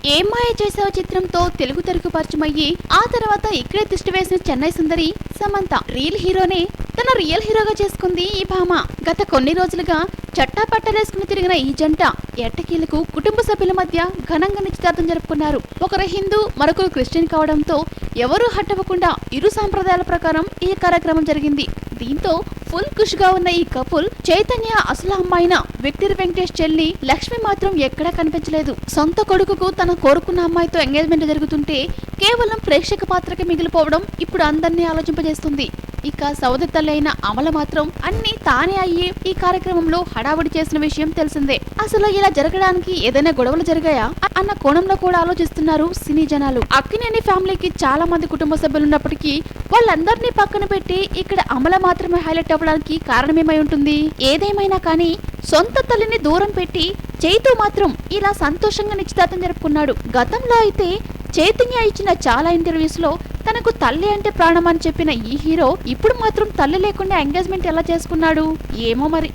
ఏం మాయ చేసావు చిత్రంతో తెలుగు తెరకు పరిచయమయ్యి ఆ తర్వాత ఇక్కడే తిష్టి వేసిన చెన్నై సుందరి సమంత రియల్ హీరోనే తన రియల్ హీరోగా చేసుకుంది ఈ భామ. గత కొన్ని రోజులుగా చట్టా పట్టలేసుకుని తిరిగిన ఈ జంట ఎట్టకీలకు కుటుంబ సభ్యుల మధ్య ఘనంగా నిశ్చితార్థం జరుపుకున్నారు. ఒకరు హిందూ, మరొకరు క్రిస్టియన్ కావడంతో ఎవరూ హట్టవకుండా ఇరు సాంప్రదాయాల ప్రకారం ఈ కార్యక్రమం జరిగింది. దీంతో ఫుల్ ఖుష్ గా ఉన్న ఈ కపుల్ చైతన్య అసలు అమ్మాయిన విక్టర్ వెంకటేష్ చెల్లి లక్ష్మి మాత్రం ఎక్కడా కనిపించలేదు. సొంత కొడుకుకు తన కోరుకున్న అమ్మాయితో ఎంగేజ్మెంట్ జరుగుతుంటే కేవలం ప్రేక్షక పాత్రకి మిగిలిపోవడం ఇప్పుడు అందరినీ ఆలోచింపజేస్తుంది. ఇక సోదరి తల్లి అయిన అమల మాత్రం అన్ని తానే అయ్యి ఈ కార్యక్రమంలో హడావుడి చేసిన విషయం తెలిసిందే. అసలు ఇలా జరగడానికి ఏదైనా గొడవలు జరిగాయా అన్న కోణంలో కూడా ఆలోచిస్తున్నారు సినీ జనాలు. అక్కినేని ఫ్యామిలీకి చాలా మంది కుటుంబ సభ్యులు ఉన్నప్పటికీ వాళ్ళందరినీ పక్కన పెట్టి ఇక్కడ అమల మాత్రమే హైలైట్ అవ్వడానికి కారణమేమై ఉంటుంది? ఏదేమైనా కానీ సొంత తల్లిని దూరం పెట్టి చైతు మాత్రం ఇలా సంతోషంగా నిశ్చితార్థం జరుపుకున్నాడు. గతంలో అయితే చైతన్య ఇచ్చిన చాలా ఇంటర్వ్యూస్ లో తనకు తల్లి అంటే ప్రాణం అని చెప్పిన ఈ హీరో ఇప్పుడు మాత్రం తల్లి లేకుండా ఎంగేజ్మెంట్ ఎలా చేసుకున్నాడు ఏమో మరి.